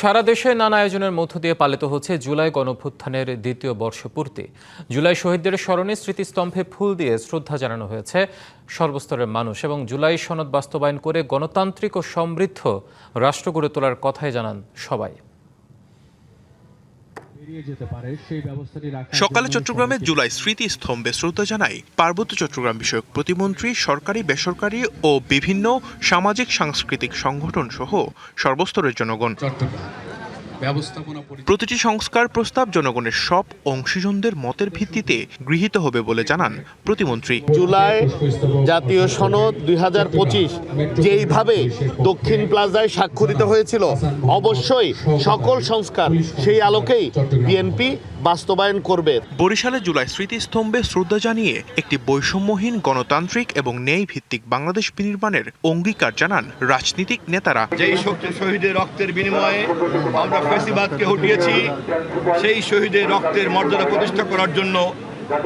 সারা দেশে নানা আয়োজনের মধ্য দিয়ে পালিত হচ্ছে জুলাই গণঅভ্যুত্থানের দ্বিতীয় বর্ষপূর্তি। জুলাই শহীদদের স্মরণে স্মৃতিস্তম্ভে ফুল দিয়ে শ্রদ্ধা জানানো হয়েছে সর্বস্তরের মানুষ এবং জুলাই সনদ বাস্তবায়ন করে গণতান্ত্রিক ও সমৃদ্ধ রাষ্ট্র গড়ে তোলার কথাই জানান সবাই। সকালে চট্টগ্রামে জুলাই স্মৃতিস্তম্ভে শ্রদ্ধা জানায় পার্বত্য চট্টগ্রাম বিষয়ক প্রতিমন্ত্রী, সরকারি, বেসরকারি ও বিভিন্ন সামাজিক সাংস্কৃতিক সংগঠন সহ সর্বস্তরের জনগণ। প্রতিটি সংস্কার প্রস্তাব জনগণের সব অংশীজনদের মতের ভিত্তিতে গৃহীত হবে বলে জানান প্রতিমন্ত্রী। জুলাই জাতীয় সনদ 2025 যেইভাবে দক্ষিণ প্লাজায় স্বাক্ষরিত হয়েছিল, অবশ্যই সকল সংস্কার সেই আলোকেই বিএনপি বাস্তবায়ন করবে। বরিশালে জুলাই স্মৃতিস্তম্ভে শ্রদ্ধা জানিয়ে একটি বৈষম্যহীন গণতান্ত্রিক এবং ন্যায় ভিত্তিক বাংলাদেশ বিনির্মাণের অঙ্গীকার জানান রাজনীতিক নেতারা। যেই শহীদের রক্তের বিনিময়ে আমরা ফ্যাসিবাদকে হটিয়েছি, সেই শহীদের রক্তের মর্যাদা প্রতিষ্ঠা করার জন্য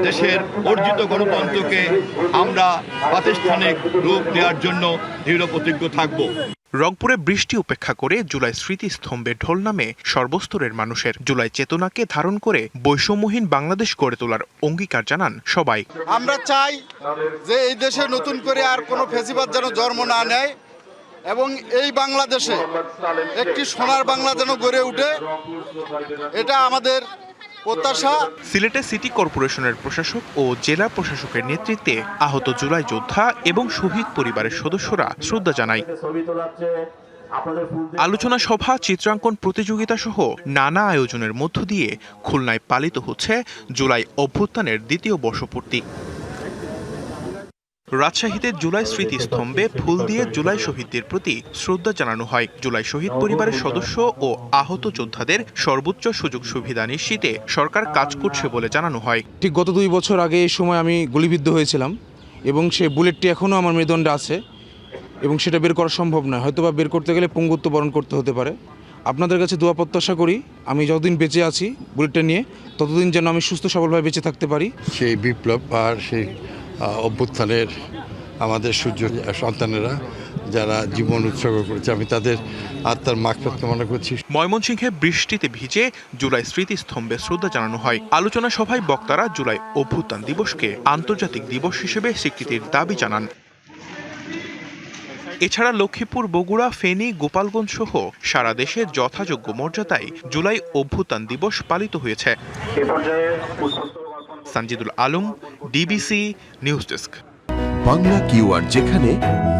দেশের অর্জিত গণতন্ত্রকে আমরা প্রাতিষ্ঠানিক রূপ দেওয়ার জন্য দৃঢ় প্রতিজ্ঞ থাকব। রংপুরে বৃষ্টি উপেক্ষা করে জুলাই স্মৃতিস্তম্ভে ঢল নামে সর্বস্তরের মানুষের। জুলাই চেতনাকে ধারণ করে বৈষম্যহীন বাংলাদেশ গড়ে তোলার অঙ্গীকার জানান সবাই। আমরা চাই যে এই দেশে নতুন করে আর কোনো ফ্যাসিবাদ যেন জন্ম না নেয় এবং এই বাংলাদেশে একটি সোনার বাংলা যেন গড়ে ওঠে, এটা আমাদের প্রত্যাশা। সিলেটে সিটি কর্পোরেশনের প্রশাসক ও জেলা প্রশাসকের নেতৃত্বে আহত জুলাই যোদ্ধা এবং শহীদ পরিবারের সদস্যরা শ্রদ্ধা জানায়। আলোচনা সভা, চিত্রাঙ্কন প্রতিযোগিতা সহ নানা আয়োজনের মধ্য দিয়ে খুলনায় পালিত হচ্ছে জুলাই অভ্যুত্থানের দ্বিতীয় বর্ষপূর্তি। রাজশাহীতে জুলাই স্মৃতিস্তম্ভে ফুল দিয়ে জুলাই শহীদদের প্রতি শ্রদ্ধা জানানো হয়। জুলাই শহীদ পরিবারের সদস্য ও আহত যোদ্ধাদের সর্বোচ্চ সুযোগ সুবিধা নিশ্চিতে সরকার কাজ করছে বলে জানানো হয়। ঠিক গত 2 বছর আগে এই সময় আমি গুলিবিদ্ধ হয়েছিলাম এবং সেই বুলেটটি এখনও আমার মেরুদণ্ডে আছে এবং সেটা বের করা সম্ভব নয়। হয়তোবা বের করতে গেলে পঙ্গুত্ব বরণ করতে হতে পারে। আপনাদের কাছে দোয়া প্রত্যাশা করি আমি যতদিন বেঁচে আছি বুলেটটা নিয়ে, ততদিন যেন আমি সুস্থ সবলভাবে বেঁচে থাকতে পারি। সেই বিপ্লব আর সেই অভ্যুত্থানের আমাদের সূর্য সন্তানেরা যারা জীবন উৎসর্গ করেছে, আমি তাদের আত্মার মাগফিরাত কামনা করছি। ময়মনসিংহে বৃষ্টিতে ভিজে জুলাই স্মৃতিস্তম্ভে শ্রদ্ধা জানানো হয়। আলোচনা সভায় বক্তারা জুলাই অভ্যুত্থান দিবসকে আন্তর্জাতিক দিবস হিসেবে স্বীকৃতির দাবি জানান। এছাড়া লক্ষ্মীপুর, বগুড়া, ফেনী, গোপালগঞ্জ সহ সারা দেশে যথাযোগ্য মর্যাদায় জুলাই অভ্যুত্থান দিবস পালিত হয়েছে। Sanjidul Alam, DBC news desk. Bangla QR যেখানে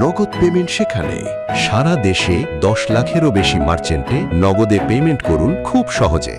নগদ পেমেন্ট সেখানে। সারা দেশে 10 লাখেরও বেশি মার্চেন্টে নগদে পেমেন্ট করুন খুব সহজে।